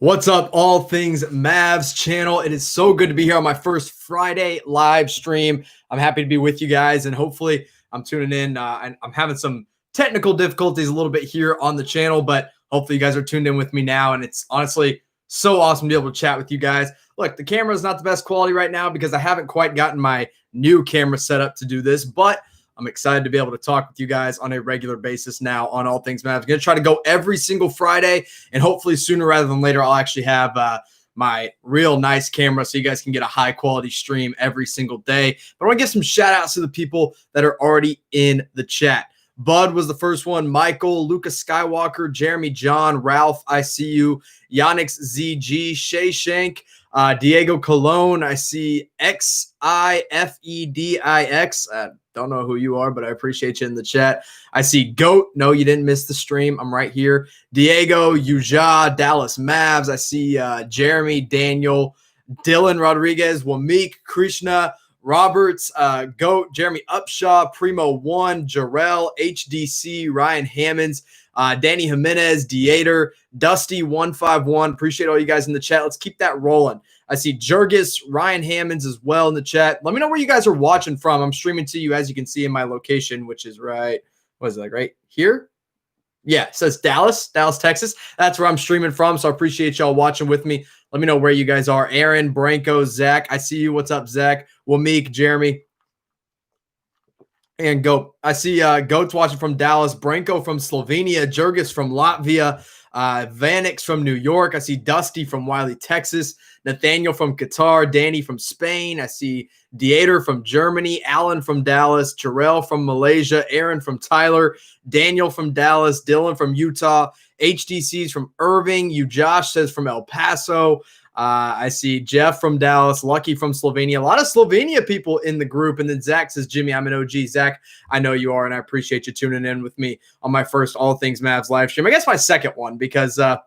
What's up, all things Mavs channel? It is so good to be here on my first Friday live stream. I'm happy to be with you guys, and hopefully I'm tuning in. And I'm having some technical difficulties a little bit here on the channel, but hopefully you guys are tuned in with me now, and it's honestly so awesome to be able to chat with you guys. Look, the camera is not the best quality right now because I haven't quite gotten my new camera set up to do this, but I'm excited to be able to talk with you guys on a regular basis now on All Things Mavs. I'm going to try to go every single Friday, and hopefully sooner rather than later, I'll actually have my real nice camera so you guys can get a high-quality stream every single day. But I want to give some shout-outs to the people that are already in the chat. Bud was the first one. Michael, Luka Skywalker, Jeremy John, Ralph, I see you, Yannick's ZG, Shay Shank, Diego Colon. I see XIFEDIX. Don't know who you are, but I appreciate you in the chat. I see Goat. No, you didn't miss the stream. I'm right here. Diego, Uja, Dallas Mavs. I see Jeremy, Daniel, Dylan Rodriguez, Wamik, Krishna, Roberts, Goat, Jeremy Upshaw, Primo One, Jarrell, HDC, Ryan Hammonds, Danny Jimenez, Deator, Dusty 151. Appreciate all you guys in the chat. Let's keep that rolling. I see Jurgis, Ryan Hammonds as well in the chat. Let me know where you guys are watching from. I'm streaming to you, as you can see in my location, which is right. What is it, like right here? Yeah, it says Dallas, Texas. That's where I'm streaming from. So I appreciate y'all watching with me. Let me know where you guys are. Aaron, Branko, Zach. I see you. What's up, Zach? Wamik, Jeremy, and Goat. I see Goat's watching from Dallas. Branko from Slovenia. Jurgis from Latvia. Vanix from New York. I see Dusty from Wiley, Texas. Nathaniel from Qatar. Danny from Spain. I see Deator from Germany. Alan from Dallas. Jarrell from Malaysia. Aaron from Tyler. Daniel from Dallas. Dylan from Utah. HDC's from Irving. You Josh says from El Paso. I see Jeff from Dallas, Lucky from Slovenia. A lot of Slovenia people in the group. And then Zach says, Jimmy, I'm an OG. Zach, I know you are, and I appreciate you tuning in with me on my first All Things Mavs live stream. I guess my second one, because I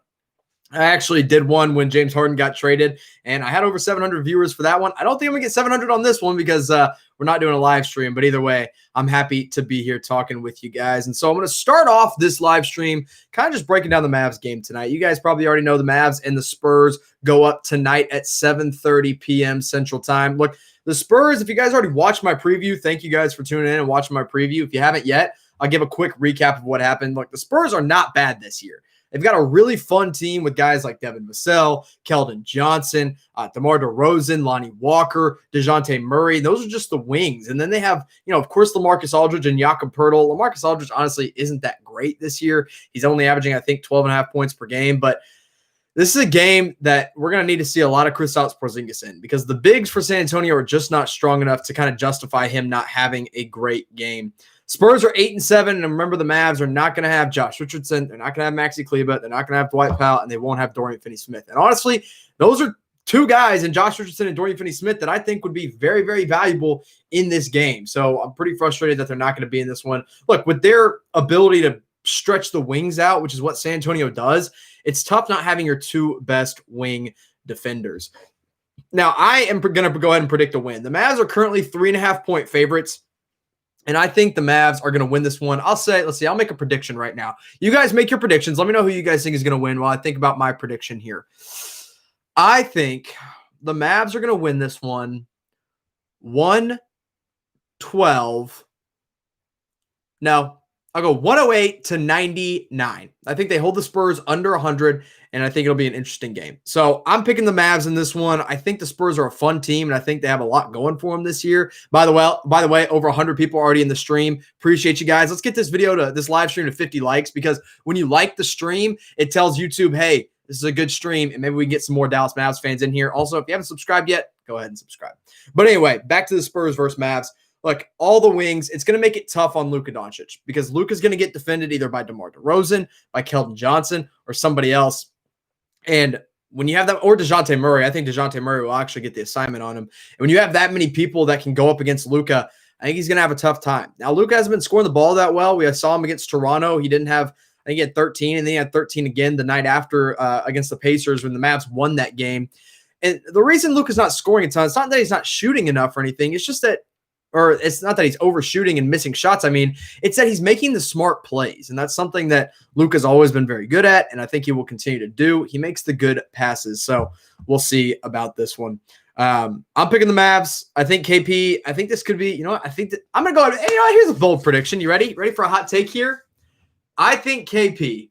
actually did one when James Harden got traded, and I had over 700 viewers for that one. I don't think I'm going to get 700 on this one because we're not doing a live stream, but either way, I'm happy to be here talking with you guys. And so I'm going to start off this live stream kind of just breaking down the Mavs game tonight. You guys probably already know the Mavs and the Spurs go up tonight at 7:30 p.m. Central Time. Look, the Spurs, if you guys already watched my preview, thank you guys for tuning in and watching my preview. If you haven't yet, I'll give a quick recap of what happened. Look, the Spurs are not bad this year. They've got a really fun team with guys like Devin Vassell, Keldon Johnson, DeMar DeRozan, Lonnie Walker, DeJounte Murray. Those are just the wings. And then they have, of course, LaMarcus Aldridge and Jakob Poeltl. LaMarcus Aldridge, honestly, isn't that great this year. He's only averaging, I think, 12.5 points per game. But this is a game that we're going to need to see a lot of Kristaps Porzingis in, because the bigs for San Antonio are just not strong enough to kind of justify him not having a great game. Spurs are 8-7, and remember, the Mavs are not going to have Josh Richardson. They're not going to have Maxey Kleber. They're not going to have Dwight Powell, and they won't have Dorian Finney-Smith. And honestly, those are two guys, in Josh Richardson and Dorian Finney-Smith, that I think would be very, very valuable in this game. So I'm pretty frustrated that they're not going to be in this one. Look, with their ability to stretch the wings out, which is what San Antonio does, it's tough not having your two best wing defenders. Now, I am going to go ahead and predict a win. The Mavs are currently 3.5-point favorites. And I think the Mavs are going to win this one. I'll make a prediction right now. You guys make your predictions. Let me know who you guys think is going to win while I think about my prediction here. I think the Mavs are going to win this one 112. No, I'll go 108-99. I think they hold the Spurs under 100, and I think it'll be an interesting game. So I'm picking the Mavs in this one. I think the Spurs are a fun team, and I think they have a lot going for them this year. By the way, over 100 people are already in the stream. Appreciate you guys. Let's get this live stream to 50 likes, because when you like the stream, it tells YouTube, hey, this is a good stream, and maybe we can get some more Dallas Mavs fans in here. Also, if you haven't subscribed yet, go ahead and subscribe. But anyway, back to the Spurs versus Mavs. Look, all the wings, it's going to make it tough on Luka Doncic, because Luka's going to get defended either by DeMar DeRozan, by Keldon Johnson, or somebody else. And when you have that, or DeJounte Murray, I think DeJounte Murray will actually get the assignment on him. And when you have that many people that can go up against Luka, I think he's going to have a tough time. Now, Luka hasn't been scoring the ball that well. We saw him against Toronto. He didn't have, I think he had 13, and then he had 13 again the night after against the Pacers when the Mavs won that game. And the reason Luka's not scoring a ton, it's not that he's not shooting enough or anything. It's just that or it's not that he's overshooting and missing shots. I mean, it's that he's making the smart plays. And that's something that Luka's always been very good at. And I think he will continue to do. He makes the good passes. So we'll see about this one. I'm picking the Mavs. I think KP, I think this could be, I think that I'm going to go ahead. Here's a bold prediction. You ready? Ready for a hot take here? I think KP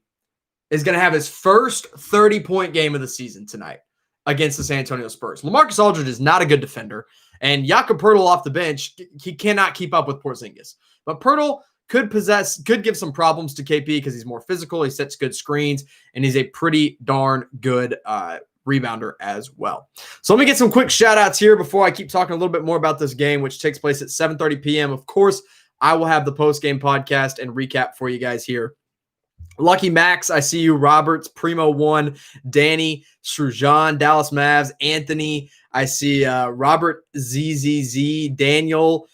is going to have his first 30-point game of the season tonight against the San Antonio Spurs. LaMarcus Aldridge is not a good defender, and Jakob Poeltl off the bench, he cannot keep up with Porzingis. But Poeltl could give some problems to KP because he's more physical, he sets good screens, and he's a pretty darn good rebounder as well. So let me get some quick shout-outs here before I keep talking a little bit more about this game, which takes place at 7:30 p.m. Of course, I will have the post-game podcast and recap for you guys here. Lucky Max, I see you. Roberts, Primo1, Danny, Srujan, Dallas Mavs, Anthony. I see Robert ZZZ, Daniel,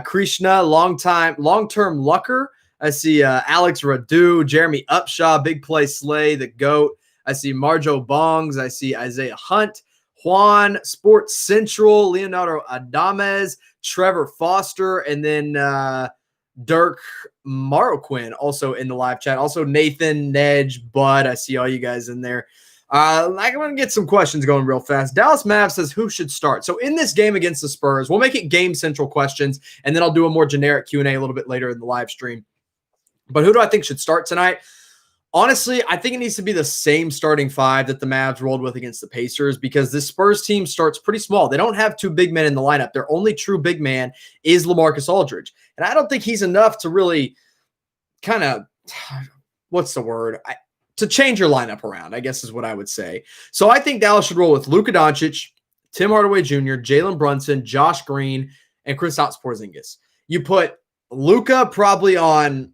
Krishna, long-term Lucker. I see Alex Radu, Jeremy Upshaw, Big Play Slay, the GOAT. I see Marjo Bongs. I see Isaiah Hunt, Juan, Sports Central, Leonardo Adames, Trevor Foster, and then Dirk Marroquin also in the live chat. Also Nathan, Nedge, Bud. I see all you guys in there. I'm going to get some questions going real fast. Dallas Mavs says, who should start? So in this game against the Spurs, we'll make it game central questions, and then I'll do a more generic Q&A a little bit later in the live stream. But who do I think should start tonight? Honestly, I think it needs to be the same starting five that the Mavs rolled with against the Pacers because this Spurs team starts pretty small. They don't have two big men in the lineup. Their only true big man is LaMarcus Aldridge. And I don't think he's enough to really kind of, what's the word? To change your lineup around, I guess is what I would say. So I think Dallas should roll with Luka Doncic, Tim Hardaway Jr., Jalen Brunson, Josh Green, and Kristaps Porzingis. You put Luka probably on,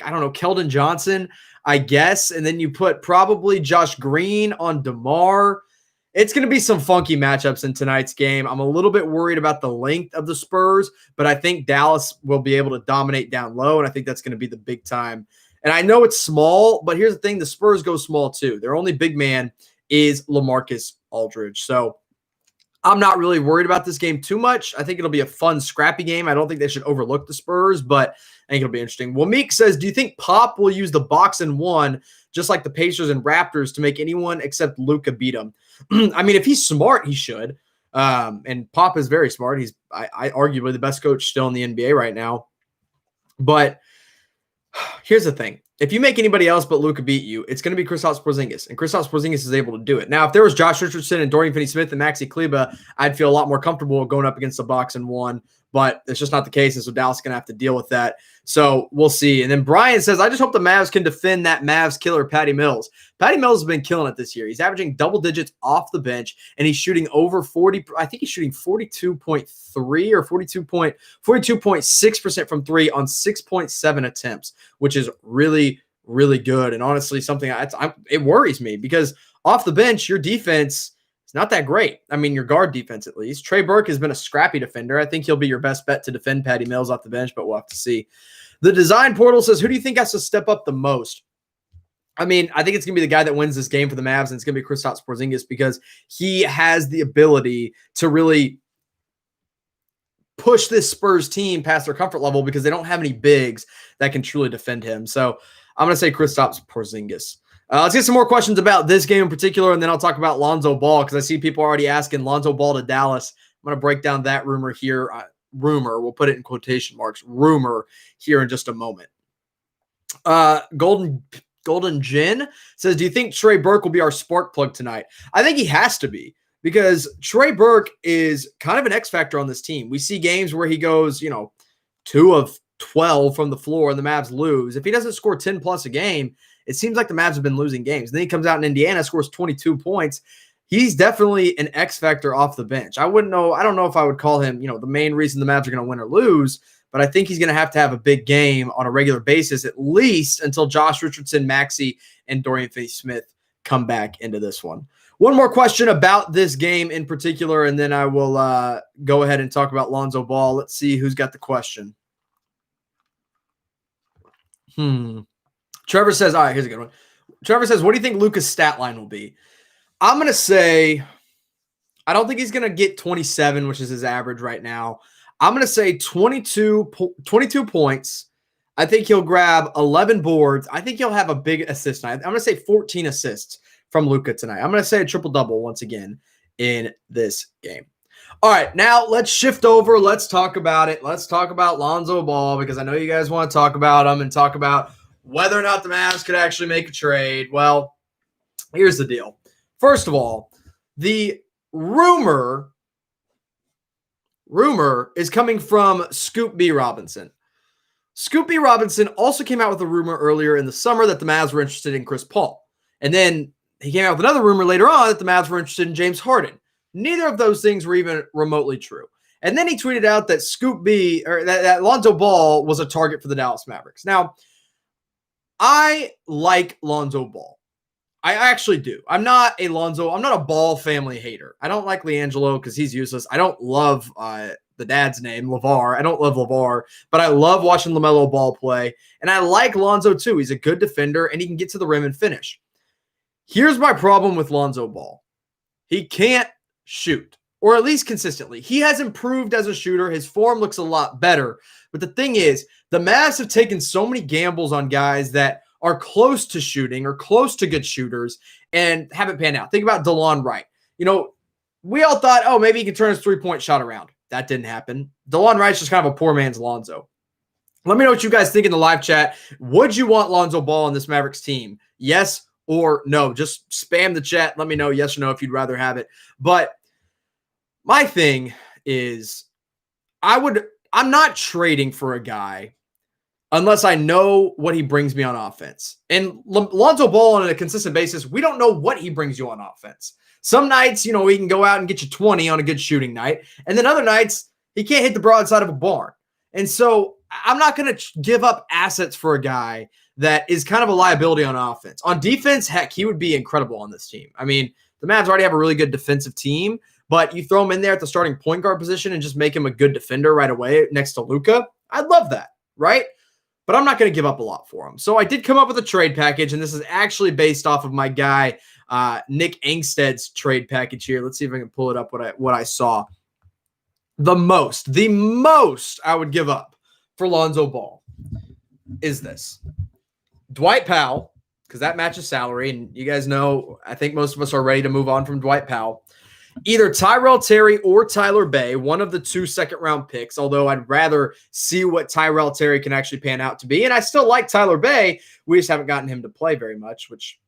I don't know, Keldon Johnson, I guess. And then you put probably Josh Green on DeMar. It's going to be some funky matchups in tonight's game. I'm a little bit worried about the length of the Spurs, but I think Dallas will be able to dominate down low, and I think that's going to be the big time. And I know it's small, but here's the thing. The Spurs go small too. Their only big man is LaMarcus Aldridge. So I'm not really worried about this game too much. I think it'll be a fun, scrappy game. I don't think they should overlook the Spurs, but I think it'll be interesting. Well, Meek says, do you think Pop will use the box and one, just like the Pacers and Raptors, to make anyone except Luka beat him? I mean, if he's smart, he should. And Pop is very smart. He's I arguably the best coach still in the NBA right now. But here's the thing. If you make anybody else but Luka beat you, it's going to be Kristaps Porzingis, and Kristaps Porzingis is able to do it. Now, if there was Josh Richardson and Dorian Finney-Smith and Maxey Kleber, I'd feel a lot more comfortable going up against the box and one, but it's just not the case, and so Dallas is going to have to deal with that. So we'll see. And then Brian says, I just hope the Mavs can defend that Mavs killer, Patty Mills. Patty Mills has been killing it this year. He's averaging double digits off the bench, and he's shooting over 40. I think he's shooting 42.3 or 42.6% from three on 6.7 attempts, which is really, really good. And honestly, something it worries me because off the bench, your defense is not that great. I mean, your guard defense, at least. Trey Burke has been a scrappy defender. I think he'll be your best bet to defend Patty Mills off the bench, but we'll have to see. The Design Portal says, who do you think has to step up the most? I mean, I think it's going to be the guy that wins this game for the Mavs, and it's going to be Kristaps Porzingis because he has the ability to really push this Spurs team past their comfort level because they don't have any bigs that can truly defend him. So I'm going to say Kristaps Porzingis. Let's get some more questions about this game in particular, and then I'll talk about Lonzo Ball because I see people already asking Lonzo Ball to Dallas. I'm going to break down that rumor here. Rumor, we'll put it in quotation marks, rumor here in just a moment. Golden Jin says, do you think Trey Burke will be our spark plug tonight? I think he has to be because Trey Burke is kind of an X factor on this team. We see games where he goes, 2 of 12 from the floor and the Mavs lose. If he doesn't score 10 plus a game, it seems like the Mavs have been losing games. And then he comes out in Indiana, scores 22 points. He's definitely an X factor off the bench. I don't know if I would call him, the main reason the Mavs are going to win or lose, but I think he's going to have a big game on a regular basis, at least until Josh Richardson, Maxey, and Dorian Finney-Smith come back into this one. One more question about this game in particular, and then I will go ahead and talk about Lonzo Ball. Let's see who's got the question. Trevor says, all right, here's a good one. Trevor says, what do you think Luka's stat line will be? I'm going to say, I don't think he's going to get 27, which is his average right now. I'm going to say 22 points. I think he'll grab 11 boards. I think he'll have a big assist night. I'm going to say 14 assists from Luka tonight. I'm going to say a triple-double once again in this game. All right, now let's shift over. Let's talk about it. Let's talk about Lonzo Ball because I know you guys want to talk about him and talk about whether or not the Mavs could actually make a trade. Well, here's the deal. First of all, the rumor is coming from Scoop B. Robinson. Scoop B. Robinson also came out with a rumor earlier in the summer that the Mavs were interested in Chris Paul. And then he came out with another rumor later on that the Mavs were interested in James Harden. Neither of those things were even remotely true. And then he tweeted out that that Lonzo Ball was a target for the Dallas Mavericks. Now, I like Lonzo Ball. I actually do. I'm not a Ball family hater. I don't like LiAngelo because he's useless. I don't love the dad's name, LeVar. I don't love LeVar, but I love watching LaMelo Ball play. And I like Lonzo too. He's a good defender and he can get to the rim and finish. Here's my problem with Lonzo Ball. He can't shoot, or at least consistently. He has improved as a shooter. His form looks a lot better. But the thing is, the Mavs have taken so many gambles on guys that are close to shooting or close to good shooters and haven't panned out. Think about DeLon Wright. We all thought, oh, maybe he can turn his three-point shot around. That didn't happen. DeLon Wright's just kind of a poor man's Lonzo. Let me know what you guys think in the live chat. Would you want Lonzo Ball on this Mavericks team? Yes or no? Just spam the chat. Let me know yes or no if you'd rather have it. But my thing is I'm not trading for a guy unless I know what he brings me on offense. And Lonzo Ball on a consistent basis, we don't know what he brings you on offense. Some nights, he can go out and get you 20 on a good shooting night. And then other nights, he can't hit the broadside of a barn. And so I'm not going to give up assets for a guy that is kind of a liability on offense. On defense, heck, he would be incredible on this team. I mean, the Mavs already have a really good defensive team, but you throw him in there at the starting point guard position and just make him a good defender right away next to Luka. I'd love that, right? But I'm not going to give up a lot for him. So I did come up with a trade package, and this is actually based off of my guy, Nick Angsted's trade package here. Let's see if I can pull it up what I saw. The most I would give up for Lonzo Ball is this. Dwight Powell, because that matches salary, and you guys know, I think most of us are ready to move on from Dwight Powell. Either Tyrell Terry or Tyler Bay, one of the 2 second-round picks, although I'd rather see what Tyrell Terry can actually pan out to be. And I still like Tyler Bay. We just haven't gotten him to play very much, which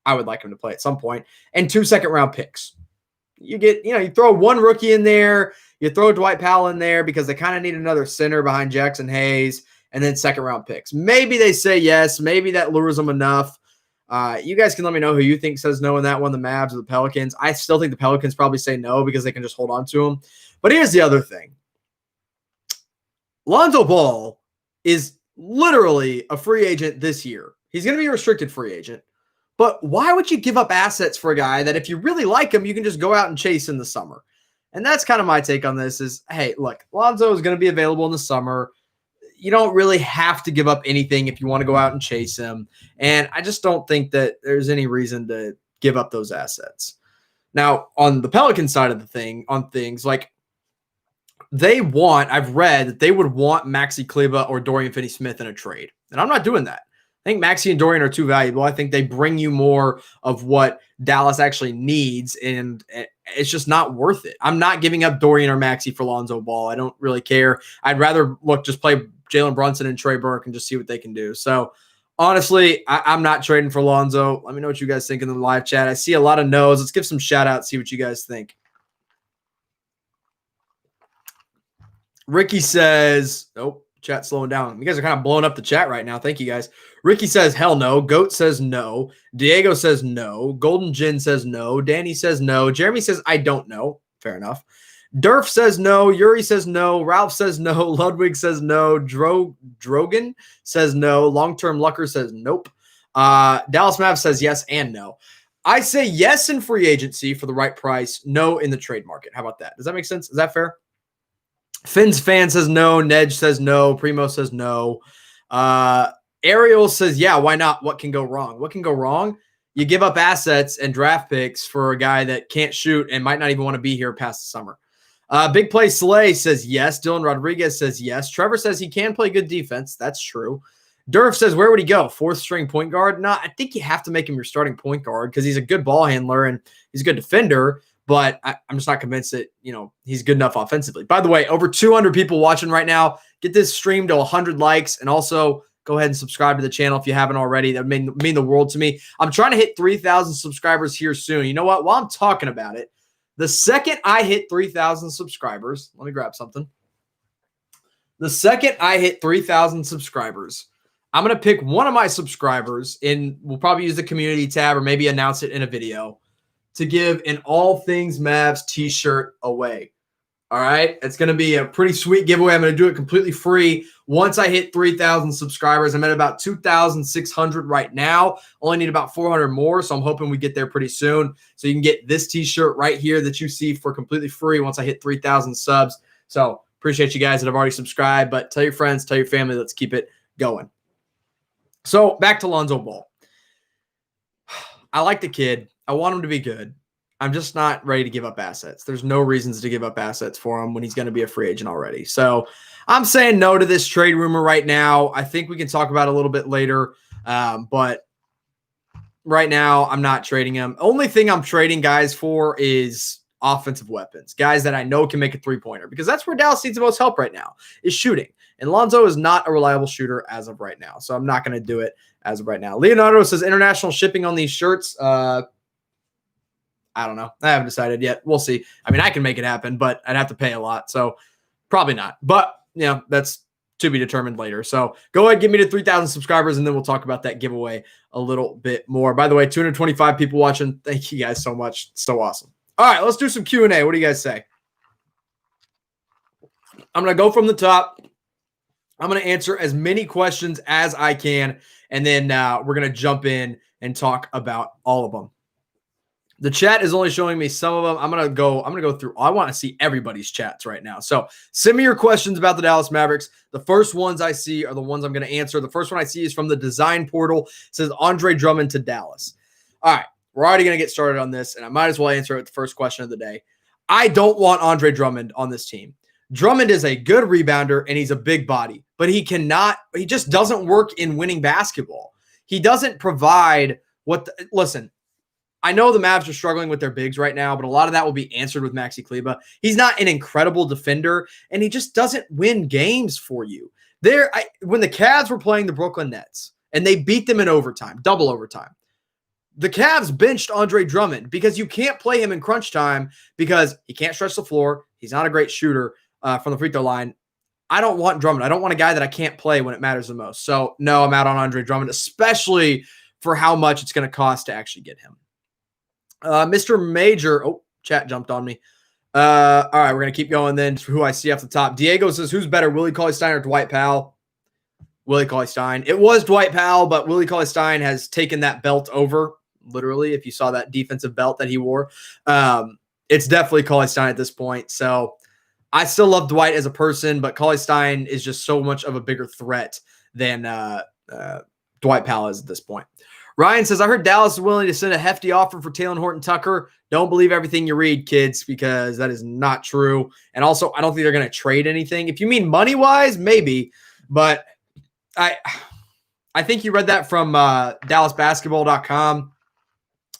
I would like him to play at some point. And 2 second-round picks. You get, you throw one rookie in there, you throw Dwight Powell in there because they kind of need another center behind Jackson Hayes, and then second-round picks. Maybe they say yes. Maybe that lures them enough. You guys can let me know who you think says no in that one, the Mavs or the Pelicans. I still think the Pelicans probably say no because they can just hold on to him. But here's the other thing. Lonzo Ball is literally a free agent this year. He's going to be a restricted free agent. But why would you give up assets for a guy that if you really like him, you can just go out and chase in the summer? And that's kind of my take on this is, hey, look, Lonzo is going to be available in the summer. You don't really have to give up anything if you want to go out and chase him. And I just don't think that there's any reason to give up those assets. Now, on the Pelican side of the thing, on things like I've read that they would want Maxey Kleber or Dorian Finney-Smith in a trade. And I'm not doing that. I think Maxey and Dorian are too valuable. I think they bring you more of what Dallas actually needs, and it's just not worth it. I'm not giving up Dorian or Maxey for Lonzo Ball. I don't really care. I'd rather just play Jalen Brunson and Trey Burke and just see what they can do. So, honestly, I'm not trading for Lonzo. Let me know what you guys think in the live chat. I see a lot of no's. Let's give some shout-outs, see what you guys think. Ricky says, chat slowing down. You guys are kind of blowing up the chat right now. Thank you, guys. Ricky says, hell no. Goat says no. Diego says no. Golden Jin says no. Danny says no. Jeremy says, I don't know. Fair enough. Durf says no. Yuri says no. Ralph says no. Ludwig says no. Drogan says no. Long-term Lucker says nope. Dallas Mavs says yes and no. I say yes in free agency for the right price. No in the trade market. How about that? Does that make sense? Is that fair? Finn's fan says no. Nedge says no. Primo says no. Ariel says, yeah, why not? What can go wrong? What can go wrong? You give up assets and draft picks for a guy that can't shoot and might not even want to be here past the summer. Big Play Slay says yes. Dylan Rodriguez says yes. Trevor says he can play good defense. That's true. Durf says, where would he go? Fourth string point guard? No, I think you have to make him your starting point guard because he's a good ball handler and he's a good defender, but I'm just not convinced that, he's good enough offensively. By the way, over 200 people watching right now. Get this stream to 100 likes, and also go ahead and subscribe to the channel if you haven't already. That would mean the world to me. I'm trying to hit 3,000 subscribers here soon. You know what? While I'm talking about it, the second I hit 3,000 subscribers, let me grab something. The second I hit 3,000 subscribers, I'm going to pick one of my subscribers, and we'll probably use the community tab or maybe announce it in a video, to give an All Things Mavs t-shirt away. All right? It's going to be a pretty sweet giveaway. I'm going to do it completely free. Once I hit 3,000 subscribers, I'm at about 2,600 right now. Only need about 400 more, so I'm hoping we get there pretty soon. So you can get this t-shirt right here that you see for completely free once I hit 3,000 subs. So appreciate you guys that have already subscribed, but tell your friends, tell your family, let's keep it going. So back to Lonzo Ball. I like the kid. I want him to be good. I'm just not ready to give up assets. There's no reasons to give up assets for him when he's going to be a free agent already. So I'm saying no to this trade rumor right now. I think we can talk about it a little bit later. But right now, I'm not trading him. Only thing I'm trading guys for is offensive weapons. Guys that I know can make a three-pointer, because that's where Dallas needs the most help right now, is shooting. And Lonzo is not a reliable shooter as of right now. So I'm not going to do it as of right now. Leonardo says international shipping on these shirts. I don't know. I haven't decided yet. We'll see. I mean, I can make it happen, but I'd have to pay a lot. So probably not. But, that's to be determined later. So go ahead, get me to 3,000 subscribers, and then we'll talk about that giveaway a little bit more. By the way, 225 people watching. Thank you guys so much. It's so awesome. All right, let's do some Q&A. What do you guys say? I'm going to go from the top. I'm going to answer as many questions as I can, and then we're going to jump in and talk about all of them. The chat is only showing me some of them. I'm going to go through. I want to see everybody's chats right now. So send me your questions about the Dallas Mavericks. The first ones I see are the ones I'm going to answer. The first one I see is from the design portal. It says Andre Drummond to Dallas. All right, we're already going to get started on this, and I might as well answer it with the first question of the day. I don't want Andre Drummond on this team. Drummond is a good rebounder, and he's a big body, but he just doesn't work in winning basketball. He doesn't provide listen, I know the Mavs are struggling with their bigs right now, but a lot of that will be answered with Maxey. He's not an incredible defender, and he just doesn't win games for you. When the Cavs were playing the Brooklyn Nets, and they beat them in overtime, double overtime, the Cavs benched Andre Drummond because you can't play him in crunch time because he can't stretch the floor. He's not a great shooter from the free throw line. I don't want Drummond. I don't want a guy that I can't play when it matters the most. So, no, I'm out on Andre Drummond, especially for how much it's going to cost to actually get him. Mr. Major. Oh, chat jumped on me. All right, we're going to keep going then. Who I see off the top. Diego says, who's better, Willie Cauley-Stein or Dwight Powell? Willie Cauley-Stein. It was Dwight Powell, but Willie Cauley-Stein has taken that belt over, literally, if you saw that defensive belt that he wore. It's definitely Cauley-Stein at this point. So I still love Dwight as a person, but Cauley-Stein is just so much of a bigger threat than Dwight Powell is at this point. Ryan says, I heard Dallas is willing to send a hefty offer for Talen Horton-Tucker. Don't believe everything you read, kids, because that is not true. And also, I don't think they're going to trade anything. If you mean money-wise, maybe. But I think you read that from DallasBasketball.com.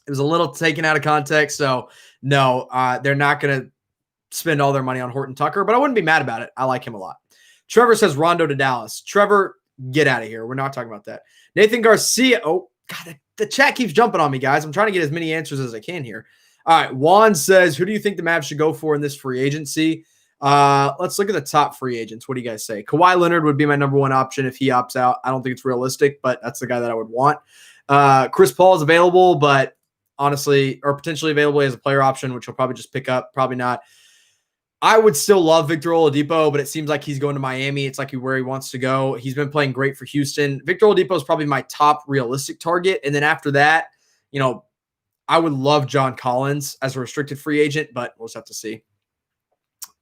It was a little taken out of context. So, no, they're not going to spend all their money on Horton-Tucker. But I wouldn't be mad about it. I like him a lot. Trevor says Rondo to Dallas. Trevor, get out of here. We're not talking about that. Nathan Garcia. Oh, God, the chat keeps jumping on me, guys. I'm trying to get as many answers as I can here. All right, Juan says, who do you think the Mavs should go for in this free agency? Let's look at the top free agents. What do you guys say? Kawhi Leonard would be my number one option if he opts out. I don't think it's realistic, but that's the guy that I would want. Chris Paul is available, but honestly, or potentially available as a player option, which he'll probably just pick up. Probably not. I would still love Victor Oladipo, but it seems like he's going to Miami. It's like where he wants to go. He's been playing great for Houston. Victor Oladipo is probably my top realistic target. And then after that, I would love John Collins as a restricted free agent, but we'll just have to see.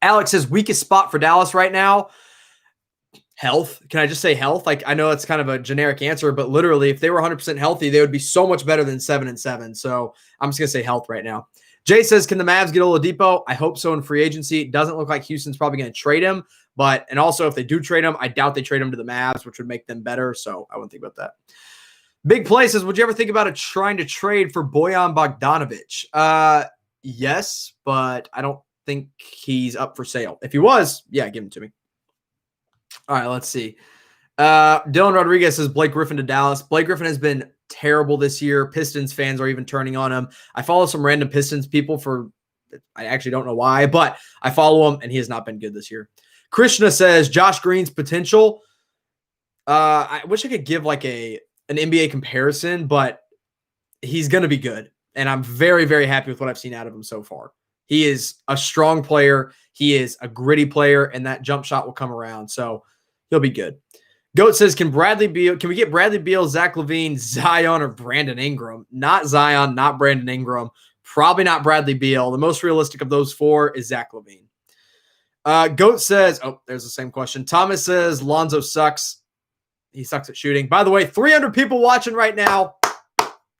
Alex says weakest spot for Dallas right now. Health. Can I just say health? Like, I know it's kind of a generic answer, but literally, if they were 100% healthy, they would be so much better than 7-7. So I'm just going to say health right now. Jay says, can the Mavs get Oladipo? I hope so in free agency. It doesn't look like Houston's probably going to trade him. And also, if they do trade him, I doubt they trade him to the Mavs, which would make them better. So I wouldn't think about that. Big Play says, would you ever think about trying to trade for Bojan Bogdanovic? Yes, but I don't think he's up for sale. If he was, yeah, give him to me. All right, let's see. Dylan Rodriguez says Blake Griffin to Dallas. Blake Griffin has been terrible this year. Pistons fans are even turning on him. I follow some random Pistons people I actually don't know why, but I follow him, and he has not been good this year. Krishna says Josh Green's potential. I wish I could give like an NBA comparison, but he's going to be good, and I'm very, very happy with what I've seen out of him so far. He is a strong player. He is a gritty player, and that jump shot will come around. So he'll be good. Goat says, can we get Bradley Beal, Zach LaVine, Zion, or Brandon Ingram? Not Zion, not Brandon Ingram. Probably not Bradley Beal. The most realistic of those four is Zach LaVine. Goat says, there's the same question. Thomas says, Lonzo sucks. He sucks at shooting. By the way, 300 people watching right now.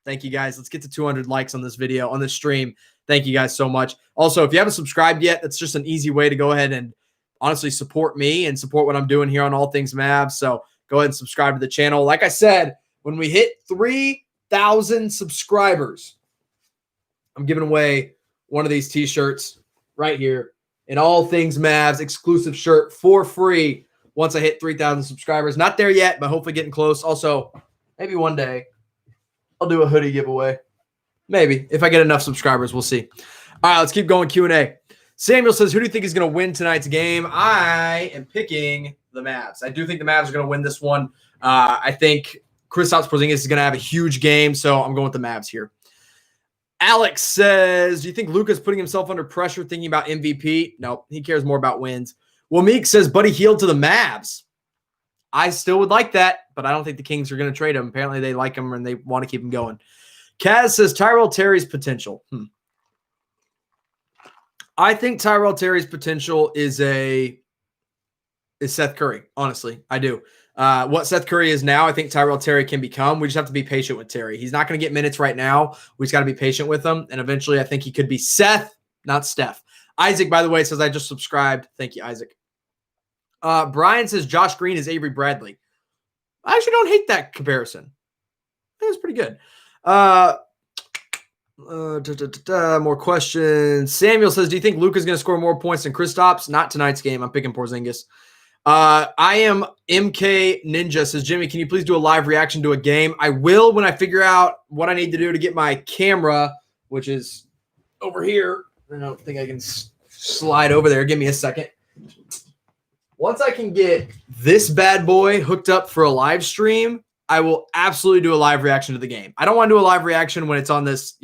Thank you, guys. Let's get to 200 likes on this video, on this stream. Thank you guys so much. Also, if you haven't subscribed yet, that's just an easy way to go ahead and honestly support me and support what I'm doing here on All Things Mavs. So go ahead and subscribe to the channel. Like I said, when we hit 3,000 subscribers, I'm giving away one of these t-shirts right here. An All Things Mavs exclusive shirt for free once I hit 3,000 subscribers. Not there yet, but hopefully getting close. Also, maybe one day I'll do a hoodie giveaway. Maybe. If I get enough subscribers, we'll see. All right, let's keep going. Q&A. Samuel says, who do you think is going to win tonight's game? I am picking the Mavs. I do think the Mavs are going to win this one. I think Kristaps Porzingis is going to have a huge game, so I'm going with the Mavs here. Alex says, do you think Luka's putting himself under pressure thinking about MVP? No, he cares more about wins. Meek says, Buddy Hield to the Mavs. I still would like that, but I don't think the Kings are going to trade him. Apparently they like him and they want to keep him going. Kaz says Tyrell Terry's potential. I think Tyrell Terry's potential is Seth Curry. Honestly, I do. What Seth Curry is now, I think Tyrell Terry can become. We just have to be patient with Terry. He's not going to get minutes right now. We just got to be patient with him. And eventually I think he could be Seth, not Steph. Isaac, by the way, says I just subscribed. Thank you, Isaac. Brian says Josh Green is Avery Bradley. I actually don't hate that comparison. I think it's pretty good. More questions. Samuel says, do you think Luka's going to score more points than Kristaps? Not tonight's game. I'm picking Porzingis. I am MK Ninja says, Jimmy, can you please do a live reaction to a game? I will when I figure out what I need to do to get my camera, which is over here. I don't think I can slide over there. Give me a second. Once I can get this bad boy hooked up for a live stream, I will absolutely do a live reaction to the game. I don't want to do a live reaction when it's on this,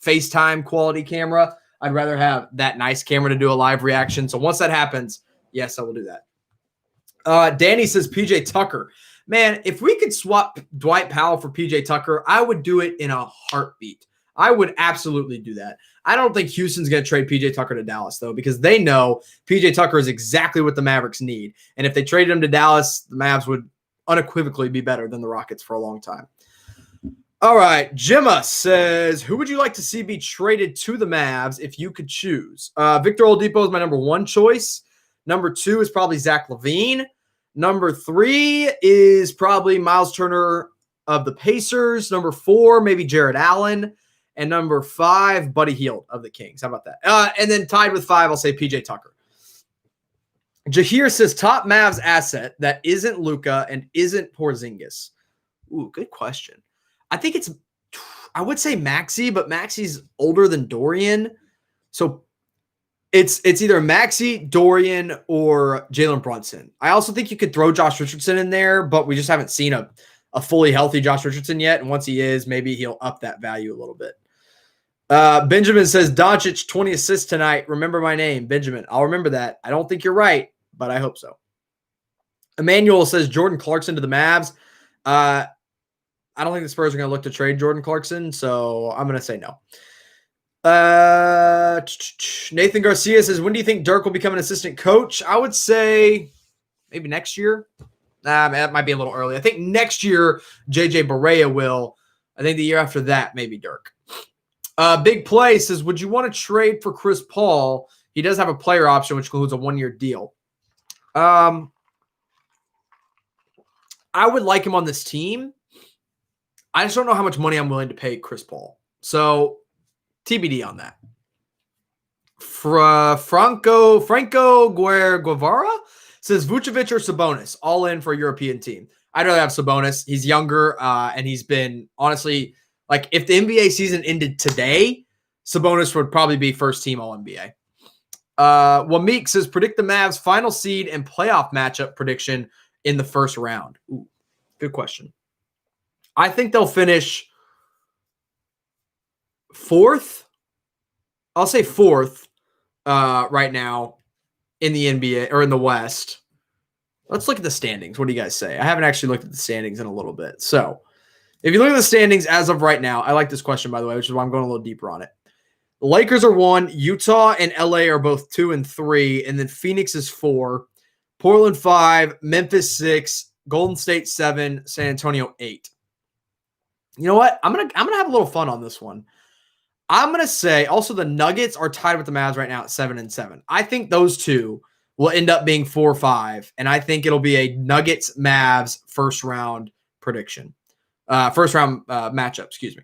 FaceTime quality camera. I'd rather have that nice camera to do a live reaction. So once that happens, yes, I will do that. Danny says PJ Tucker. Man, if we could swap Dwight Powell for PJ Tucker, I would do it in a heartbeat. I would absolutely do that. I don't think Houston's going to trade PJ Tucker to Dallas, though, because they know PJ Tucker is exactly what the Mavericks need. And if they traded him to Dallas, the Mavs would unequivocally be better than the Rockets for a long time. All right. Jimma says, who would you like to see be traded to the Mavs if you could choose? Victor Oladipo is my number one choice. Number two is probably Zach LaVine. Number three is probably Miles Turner of the Pacers. Number four, maybe Jared Allen. And number five, Buddy Hield of the Kings. How about that? And then tied with five, I'll say PJ Tucker. Jahir says top Mavs asset that isn't Luka and isn't Porzingis. Ooh, good question. I would say Maxey, but Maxey's older than Dorian. So it's either Maxey, Dorian, or Jalen Brunson. I also think you could throw Josh Richardson in there, but we just haven't seen a fully healthy Josh Richardson yet. And once he is, maybe he'll up that value a little bit. Benjamin says, Doncic, 20 assists tonight. Remember my name, Benjamin. I'll remember that. I don't think you're right, but I hope so. Emmanuel says, Jordan Clarkson to the Mavs. I don't think the Spurs are going to look to trade Jordan Clarkson, so I'm going to say no. Nathan Garcia says, when do you think Dirk will become an assistant coach? I would say maybe next year. That might be a little early. I think next year, JJ Barea will. I think the year after that, maybe Dirk. Big Play says, would you want to trade for Chris Paul? He does have a player option, which includes a 1-year deal. I would like him on this team. I just don't know how much money I'm willing to pay Chris Paul. So, TBD on that. Franco Guevara says, Vucevic or Sabonis, all in for a European team. I'd rather have Sabonis. He's younger, and he's been, honestly, like, if the NBA season ended today, Sabonis would probably be first team All-NBA. Wamik says, predict the Mavs final seed and playoff matchup prediction in the first round. Ooh, good question. I think they'll finish fourth. I'll say fourth right now in the NBA or in the West. Let's look at the standings. What do you guys say? I haven't actually looked at the standings in a little bit. So if you look at the standings as of right now, I like this question, by the way, which is why I'm going a little deeper on it. The Lakers are 1. Utah and LA are both 2 and 3. And then Phoenix is 4. Portland 5. Memphis 6. Golden State 7. San Antonio 8. You know what? I'm gonna have a little fun on this one. I'm gonna say also the Nuggets are tied with the Mavs right now at 7 and 7. I think those two will end up being 4-5, and I think it'll be a Nuggets Mavs first round prediction, first round matchup. Excuse me.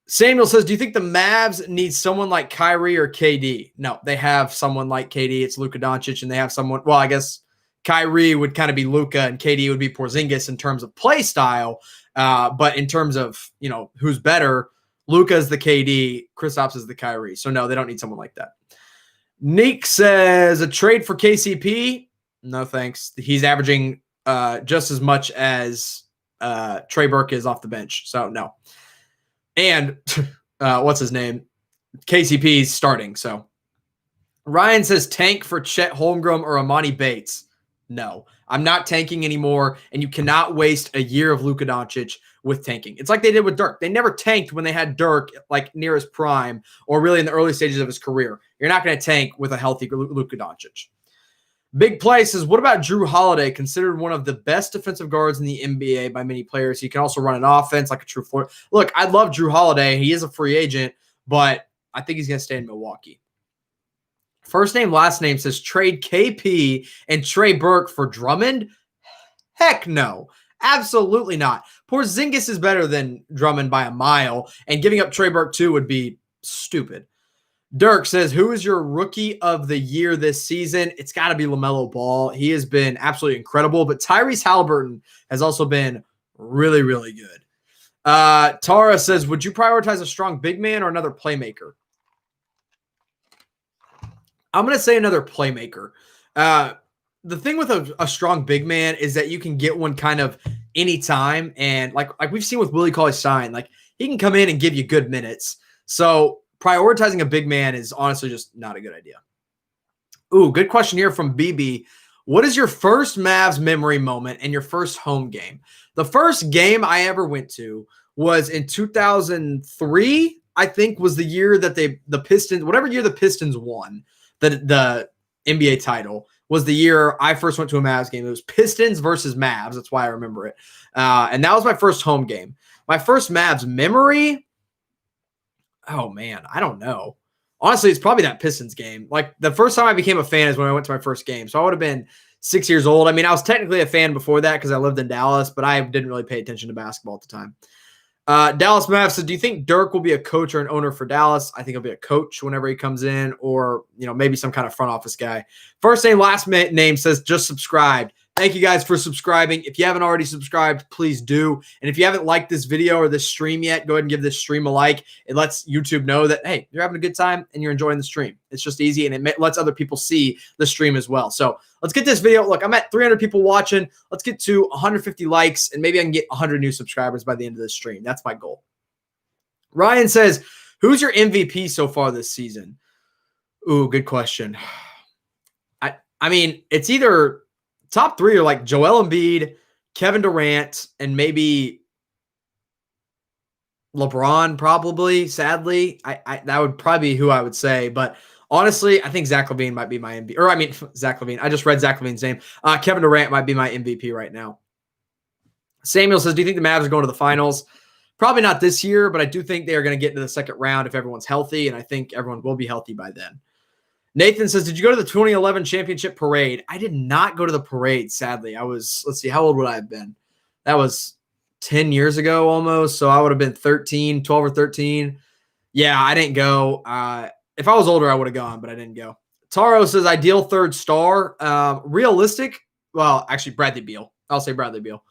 Samuel says, do you think the Mavs need someone like Kyrie or KD? No, they have someone like KD. It's Luka Doncic, and they have someone. Well, I guess Kyrie would kind of be Luka, and KD would be Porzingis in terms of play style. But in terms of, who's better, Luka is the KD, Kristaps is the Kyrie. So no, they don't need someone like that. Nick says a trade for KCP. No, thanks. He's averaging just as much as Trey Burke is off the bench. So no. And what's his name? KCP is starting. So Ryan says tank for Chet Holmgren or Amani Bates. No, I'm not tanking anymore, and you cannot waste a year of Luka Doncic with tanking. It's like they did with Dirk. They never tanked when they had Dirk like near his prime or really in the early stages of his career. You're not going to tank with a healthy Luka Doncic. Big Play says, what about Drew Holiday, considered one of the best defensive guards in the NBA by many players? He can also run an offense like a true floor. Look, I love Drew Holiday. He is a free agent, but I think he's going to stay in Milwaukee. First name, last name says trade KP and Trey Burke for Drummond? Heck no. Absolutely not. Porzingis is better than Drummond by a mile, and giving up Trey Burke too would be stupid. Dirk says, who is your rookie of the year this season? It's got to be LaMelo Ball. He has been absolutely incredible, but Tyrese Halliburton has also been really, really good. Tara says, would you prioritize a strong big man or another playmaker? I'm going to say another playmaker. The thing with a strong big man is that you can get one kind of anytime. And like we've seen with Willie Cauley-Stein, like he can come in and give you good minutes. So prioritizing a big man is honestly just not a good idea. Ooh, good question here from BB. What is your first Mavs memory moment and your first home game? The first game I ever went to was in 2003, I think was the year that the Pistons, whatever year the Pistons won the NBA title, was the year I first went to a Mavs game. It was Pistons versus Mavs. That's why I remember it. And that was my first home game. My first Mavs memory, oh man, I don't know. Honestly, it's probably that Pistons game. Like the first time I became a fan is when I went to my first game. So I would have been 6 years old. I mean, I was technically a fan before that because I lived in Dallas, but I didn't really pay attention to basketball at the time. Dallas Mavs said, do you think Dirk will be a coach or an owner for Dallas? I think he'll be a coach whenever he comes in, or, maybe some kind of front office guy. First name, last name says just subscribed. Thank you guys for subscribing. If you haven't already subscribed, please do. And if you haven't liked this video or this stream yet, go ahead and give this stream a like. It lets YouTube know that, hey, you're having a good time and you're enjoying the stream. It's just easy, and it lets other people see the stream as well. So let's get this video. Look, I'm at 300 people watching. Let's get to 150 likes, and maybe I can get 100 new subscribers by the end of this stream. That's my goal. Ryan says, who's your MVP so far this season? Ooh, good question. I mean, it's either top three are like Joel Embiid, Kevin Durant, and maybe LeBron, probably, sadly. That would probably be who I would say. But Honestly, I think Zach LaVine might be my MVP. Or I mean, Zach LaVine. I just read Zach LaVine's name. Kevin Durant might be my MVP right now. Samuel says, do you think the Mavs are going to the finals? Probably not this year, but I do think they are going to get into the second round if everyone's healthy, and I think everyone will be healthy by then. Nathan says, did you go to the 2011 championship parade? I did not go to the parade, sadly. Let's see, how old would I have been? That was 10 years ago almost, so I would have been 12 or 13. Yeah, I didn't go. If I was older, I would have gone, but I didn't go. Taro says, ideal third star. Realistic? Well, actually, Bradley Beal. I'll say Bradley Beal.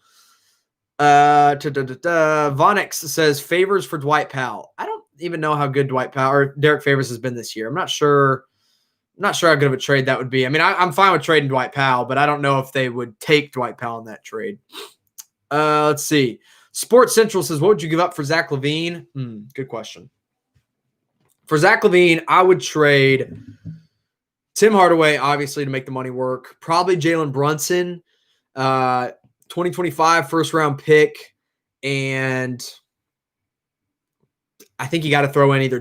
Vonix says, favors for Dwight Powell. I don't even know how good Dwight Powell or Derek Favors has been this year. I'm not sure how good of a trade that would be. I mean, I'm fine with trading Dwight Powell, but I don't know if they would take Dwight Powell in that trade. Let's see. Sports Central says, what would you give up for Zach LaVine? Good question. For Zach LaVine, I would trade Tim Hardaway, obviously, to make the money work. Probably Jalen Brunson, 2025 first-round pick, and I think you got to throw in either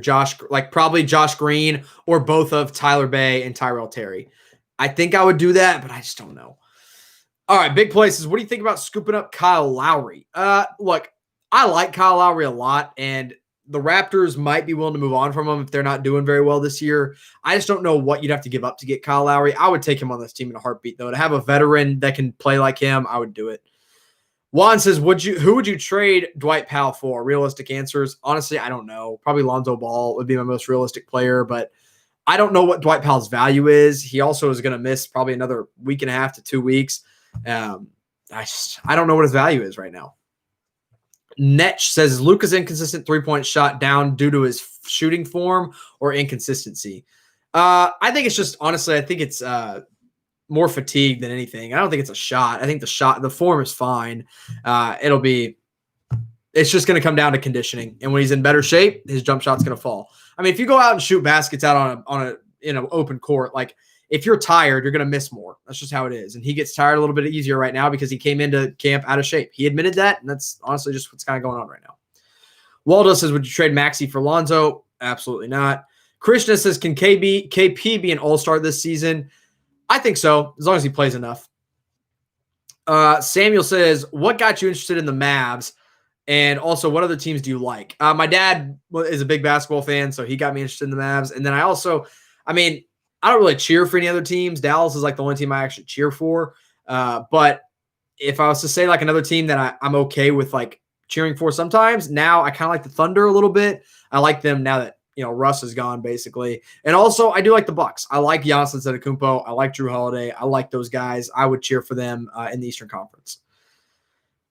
probably Josh Green or both of Tyler Bay and Tyrell Terry. I think I would do that, but I just don't know. All right, big places. What do you think about scooping up Kyle Lowry? Look, I like Kyle Lowry a lot, and the Raptors might be willing to move on from him if they're not doing very well this year. I just don't know what you'd have to give up to get Kyle Lowry. I would take him on this team in a heartbeat, though. To have a veteran that can play like him, I would do it. Juan says, who would you trade Dwight Powell for? Realistic answers. Honestly, I don't know. Probably Lonzo Ball would be my most realistic player, but I don't know what Dwight Powell's value is. He also is going to miss probably another week and a half to 2 weeks. I don't know what his value is right now. Netch says, Luka's inconsistent three-point shot down due to his shooting form or inconsistency. I think it's just, honestly, I think it's more fatigue than anything. I don't think it's a shot. I think the form is fine. It's just going to come down to conditioning. And when he's in better shape, his jump shot's going to fall. I mean, if you go out and shoot baskets out on an open court, like if you're tired, you're going to miss more. That's just how it is. And he gets tired a little bit easier right now because he came into camp out of shape. He admitted that, and that's honestly just what's kind of going on right now. Waldo says, would you trade Maxey for Lonzo? Absolutely not. Krishna says, can KP be an all-star this season? I think so, as long as he plays enough. Samuel says, what got you interested in the Mavs? And also, what other teams do you like? My dad is a big basketball fan, so he got me interested in the Mavs. And then I don't really cheer for any other teams. Dallas is like the only team I actually cheer for. But if I was to say like another team that I'm okay with like cheering for sometimes, now I kind of like the Thunder a little bit. I like them now that, Russ is gone basically. And also I do like the Bucks. I like Giannis Antetokounmpo. I like Drew Holiday. I like those guys. I would cheer for them in the Eastern Conference.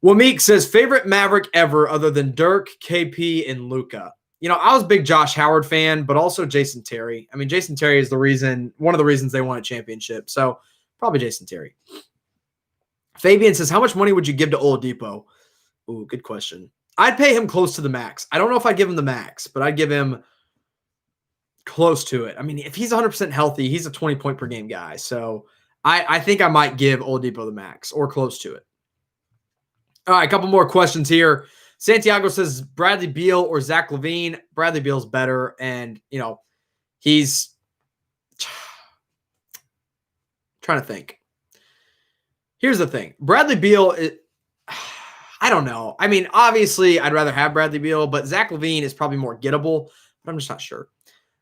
Wamik says, favorite Maverick ever other than Dirk, KP, and Luka. I was a big Josh Howard fan, but also Jason Terry. I mean, Jason Terry is one of the reasons they won a championship. So probably Jason Terry. Fabian says, how much money would you give to Oladipo? Ooh, good question. I'd pay him close to the max. I don't know if I'd give him the max, but I'd give him close to it. I mean, if he's 100% healthy, he's a 20-point per game guy. So I think I might give Oladipo the max or close to it. All right, a couple more questions here. Santiago says Bradley Beal or Zach LaVine. Bradley Beal's better, and he's trying to think. Here's the thing: Bradley Beal. I don't know. I mean, obviously, I'd rather have Bradley Beal, but Zach LaVine is probably more gettable. But I'm just not sure.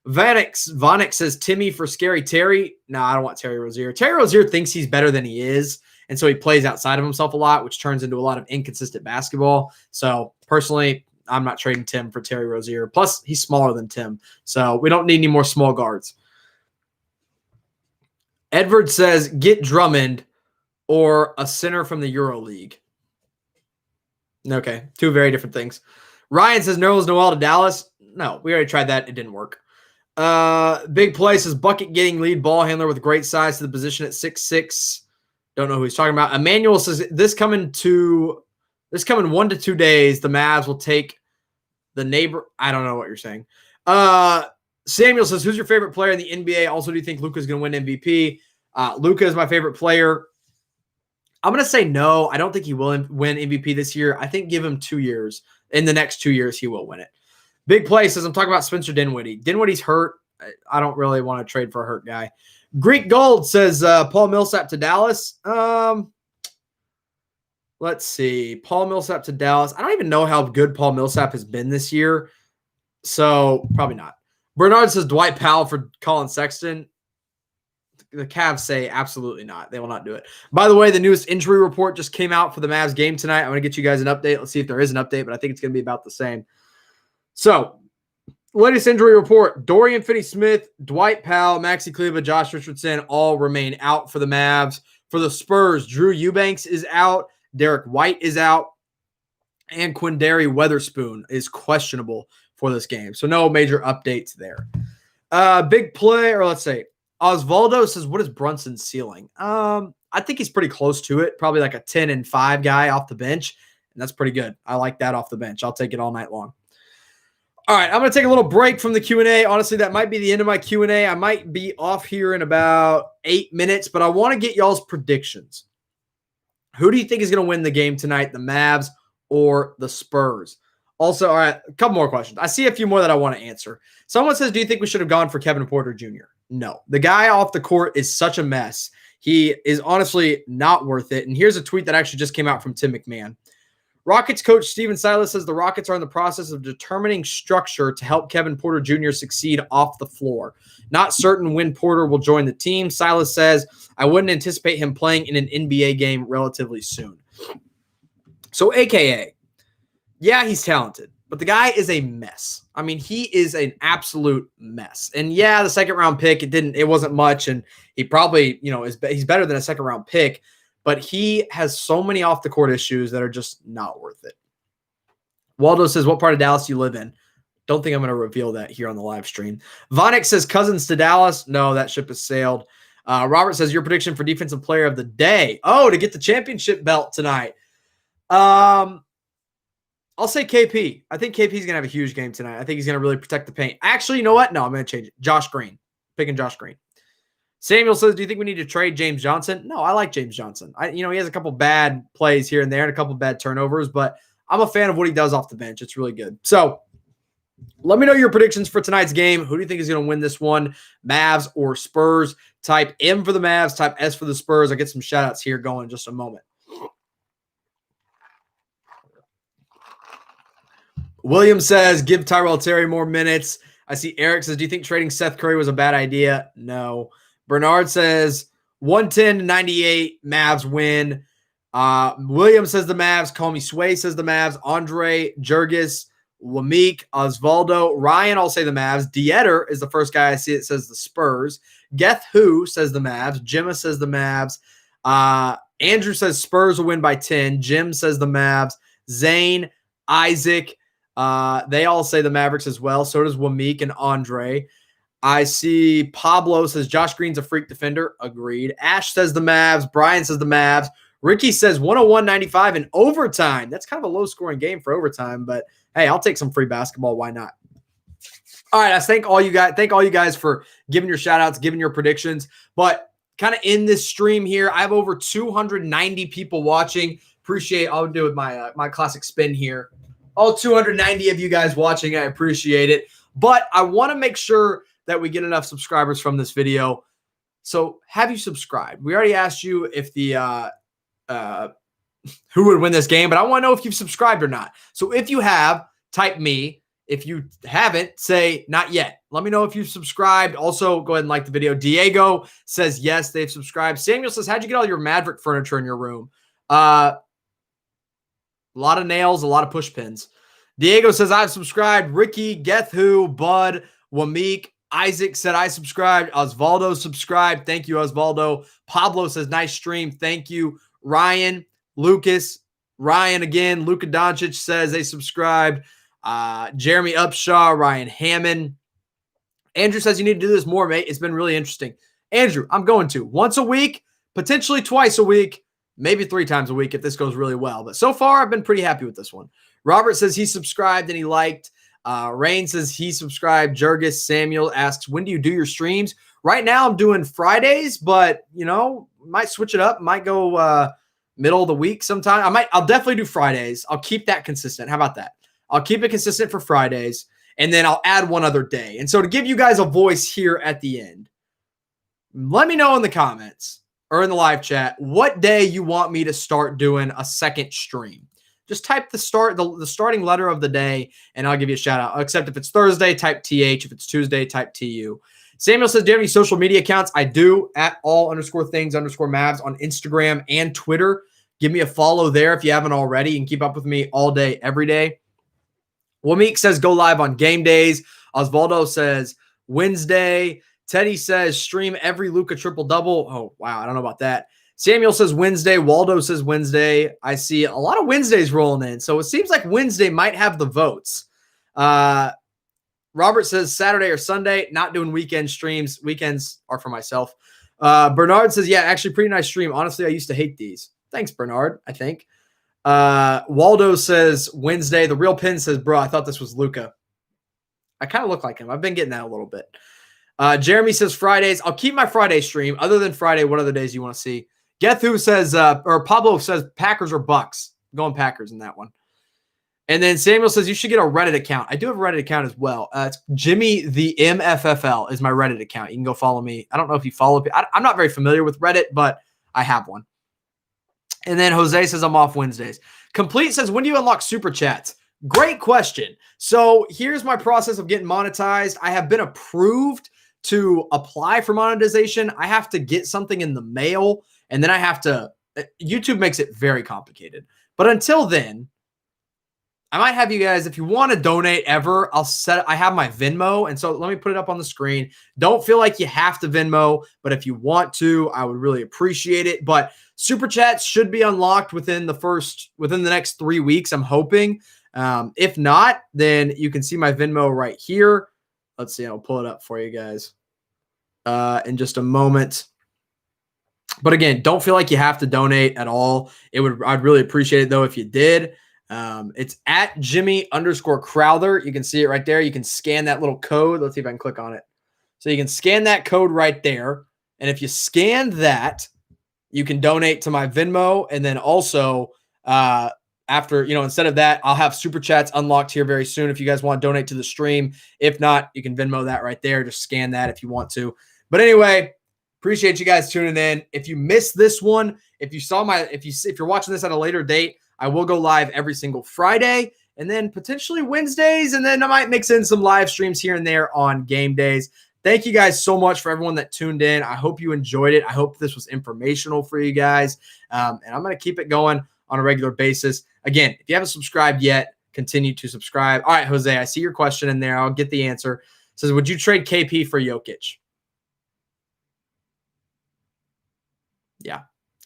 Vonix says Timmy for Scary Terry. No, I don't want Terry Rozier. Terry Rozier thinks he's better than he is. And so he plays outside of himself a lot, which turns into a lot of inconsistent basketball. So personally, I'm not trading Tim for Terry Rozier. Plus, he's smaller than Tim. So we don't need any more small guards. Edward says, get Drummond or a center from the EuroLeague. Okay, two very different things. Ryan says, Nerlens Noel to Dallas. No, we already tried that. It didn't work. Big play says, bucket getting lead ball handler with great size to the position at 6'6". Don't know who he's talking about. Emmanuel says this coming 1 to 2 days, the Mavs will take the neighbor. I don't know what you're saying. Samuel says, who's your favorite player in the NBA? Also, do you think Luka's going to win MVP? Luka is my favorite player. I'm going to say no. I don't think he will win MVP this year. I think give him 2 years. In the next 2 years, he will win it. Big play says, I'm talking about Spencer Dinwiddie. Dinwiddie's hurt. I don't really want to trade for a hurt guy. Greek Gold says Paul Millsap to Dallas. Let's see. Paul Millsap to Dallas. I don't even know how good Paul Millsap has been this year, so probably not. Bernard says Dwight Powell for Colin Sexton. The Cavs say absolutely not. They will not do it. By the way, the newest injury report just came out for the Mavs game tonight. I'm going to get you guys an update. Let's see if there is an update, but I think it's going to be about the same. So, latest injury report, Dorian Finney-Smith, Dwight Powell, Maxey Kleber, Josh Richardson all remain out for the Mavs. For the Spurs, Drew Eubanks is out, Derek White is out, and Quindary Weatherspoon is questionable for this game. So no major updates there. Big play, or let's say, Osvaldo says, what is Brunson's ceiling? I think he's pretty close to it. Probably like a 10-5 guy off the bench, and that's pretty good. I like that off the bench. I'll take it all night long. All right, I'm going to take a little break from the Q&A. Honestly, that might be the end of my Q&A. I might be off here in about 8 minutes, but I want to get y'all's predictions. Who do you think is going to win the game tonight, the Mavs or the Spurs? Also, all right, a couple more questions. I see a few more that I want to answer. Someone says, do you think we should have gone for Kevin Porter Jr.? No. The guy off the court is such a mess. He is honestly not worth it. And here's a tweet that actually just came out from Tim McMahon. Rockets coach Steven Silas says the Rockets are in the process of determining structure to help Kevin Porter Jr. succeed off the floor. Not certain when Porter will join the team. Silas says, I wouldn't anticipate him playing in an NBA game relatively soon. So AKA, yeah, he's talented, but the guy is a mess. I mean, he is an absolute mess. And yeah, the second round pick, it wasn't much. And he probably, he's better than a second round pick. But he has so many off-the-court issues that are just not worth it. Waldo says, what part of Dallas do you live in? Don't think I'm going to reveal that here on the live stream. Vonik says, Cousins to Dallas. No, that ship has sailed. Robert says, your prediction for defensive player of the day. Oh, to get the championship belt tonight. I'll say KP. I think KP is going to have a huge game tonight. I think he's going to really protect the paint. Actually, you know what? No, I'm going to change it. Josh Green. Picking Josh Green. Samuel says, do you think we need to trade James Johnson? No, I like James Johnson. He has a couple bad plays here and there and a couple bad turnovers, but I'm a fan of what he does off the bench. It's really good. So let me know your predictions for tonight's game. Who do you think is going to win this one? Mavs or Spurs? Type M for the Mavs, type S for the Spurs. I'll get some shout outs here going in just a moment. William says, give Tyrell Terry more minutes. I see Eric says, do you think trading Seth Curry was a bad idea? No. Bernard says 110-98, Mavs win. William says the Mavs. Call me Sway says the Mavs. Andre, Jurgis, Wamik, Osvaldo. Ryan, I'll say the Mavs. Dieter is the first guy I see that says the Spurs. Geth Who says the Mavs. Jimma says the Mavs. Andrew says Spurs will win by 10. Jim says the Mavs. Zane, Isaac, they all say the Mavericks as well. So does Wamik and Andre. I see Pablo says Josh Green's a freak defender. Agreed. Ash says the Mavs. Brian says the Mavs. Ricky says 101-95 in overtime. That's kind of a low-scoring game for overtime, but hey, I'll take some free basketball. Why not? All right, I thank all you guys for giving your shout-outs, giving your predictions. But kind of in this stream here, I have over 290 people watching. I'll do with my classic spin here. All 290 of you guys watching, I appreciate it. But I want to make sure that we get enough subscribers from this video. So have you subscribed? We already asked you if who would win this game, but I want to know if you've subscribed or not. So if you have, type me. If you haven't, say not yet. Let me know if you've subscribed. Also, go ahead and like the video. Diego says yes, they've subscribed. Samuel says, how'd you get all your Maverick furniture in your room? A lot of nails, a lot of push pins. Diego says, I've subscribed. Ricky, Gethu, Bud, Wamik, Isaac said, I subscribed. Osvaldo subscribed. Thank you, Osvaldo. Pablo says, nice stream. Thank you. Ryan, Lucas, Ryan again. Luka Doncic says they subscribed. Jeremy Upshaw, Ryan Hammond. Andrew says, you need to do this more, mate. It's been really interesting. Andrew, I'm going to. Once a week, potentially twice a week, maybe 3 times a week if this goes really well. But so far, I've been pretty happy with this one. Robert says he subscribed and he liked. Rain says he subscribed. Jurgis Samuel asks, when do you do your streams? Right now I'm doing Fridays, but might switch it up. Might go middle of the week sometime. I'll definitely do Fridays. I'll keep that consistent. How about that? I'll keep it consistent for Fridays. And then I'll add one other day. And so to give you guys a voice here at the end, let me know in the comments or in the live chat what day you want me to start doing a second stream. Just type the starting letter of the day, and I'll give you a shout out. Except if it's Thursday, type TH. If it's Tuesday, type TU. Samuel says, do you have any social media accounts? I do, at all_things_Mavs on Instagram and Twitter. Give me a follow there if you haven't already, and keep up with me all day, every day. Wamik says, go live on game days. Osvaldo says, Wednesday. Teddy says, stream every Luka triple-double. Oh, wow, I don't know about that. Samuel says Wednesday. Waldo says Wednesday. I see a lot of Wednesdays rolling in, so it seems like Wednesday might have the votes. Robert says Saturday or Sunday. Not doing weekend streams. Weekends are for myself. Bernard says, yeah, actually pretty nice stream. Honestly, I used to hate these. Thanks, Bernard, I think. Waldo says Wednesday. The Real Pin says, bro, I thought this was Luka. I kind of look like him. I've been getting that a little bit. Jeremy says Fridays. I'll keep my Friday stream. Other than Friday, what other days you want to see? Gethu says, or Pablo says Packers or Bucks. I'm going Packers in that one. And then Samuel says you should get a Reddit account. I do have a Reddit account as well. It's Jimmy the MFFL is my Reddit account. You can go follow me. I don't know if you follow me. I'm not very familiar with Reddit, but I have one. And then Jose says I'm off Wednesdays. Complete says, when do you unlock super chats? Great question. So here's my process of getting monetized. I have been approved to apply for monetization. I have to get something in the mail, and then I have to, YouTube makes it very complicated. But until then, I might have you guys, if you want to donate ever, I have my Venmo. And so let me put it up on the screen. Don't feel like you have to Venmo, but if you want to, I would really appreciate it. But super chats should be unlocked within the next 3 weeks, I'm hoping. If not, then you can see my Venmo right here. Let's see. I'll pull it up for you guys in just a moment. But again, don't feel like you have to donate at all. I'd really appreciate it though if you did. It's at Jimmy_Crowther. You can see it right there. You can scan that little code. Let's see if I can click on it. So you can scan that code right there. And if you scan that, you can donate to my Venmo. And then also, after, instead of that, I'll have super chats unlocked here very soon if you guys want to donate to the stream. If not, you can Venmo that right there. Just scan that if you want to. But anyway, appreciate you guys tuning in. If you missed this one, if you're watching this at a later date, I will go live every single Friday and then potentially Wednesdays. And then I might mix in some live streams here and there on game days. Thank you guys so much for everyone that tuned in. I hope you enjoyed it. I hope this was informational for you guys. And I'm going to keep it going on a regular basis. Again, if you haven't subscribed yet, continue to subscribe. All right, Jose, I see your question in there. I'll get the answer. It says, would you trade KP for Yokitch? Yeah,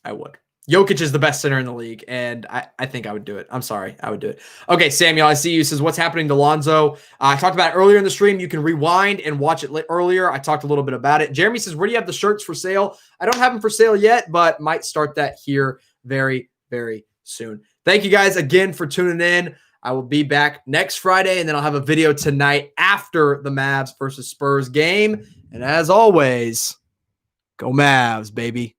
I would. Yokitch is the best center in the league, and I think I would do it. I'm sorry. I would do it. Okay, Samuel, I see you. Says, what's happening to Lonzo? I talked about it earlier in the stream. You can rewind and watch it earlier. I talked a little bit about it. Jeremy says, where do you have the shirts for sale? I don't have them for sale yet, but might start that here very, very soon. Thank you guys again for tuning in. I will be back next Friday, and then I'll have a video tonight after the Mavs versus Spurs game. And as always, go Mavs, baby.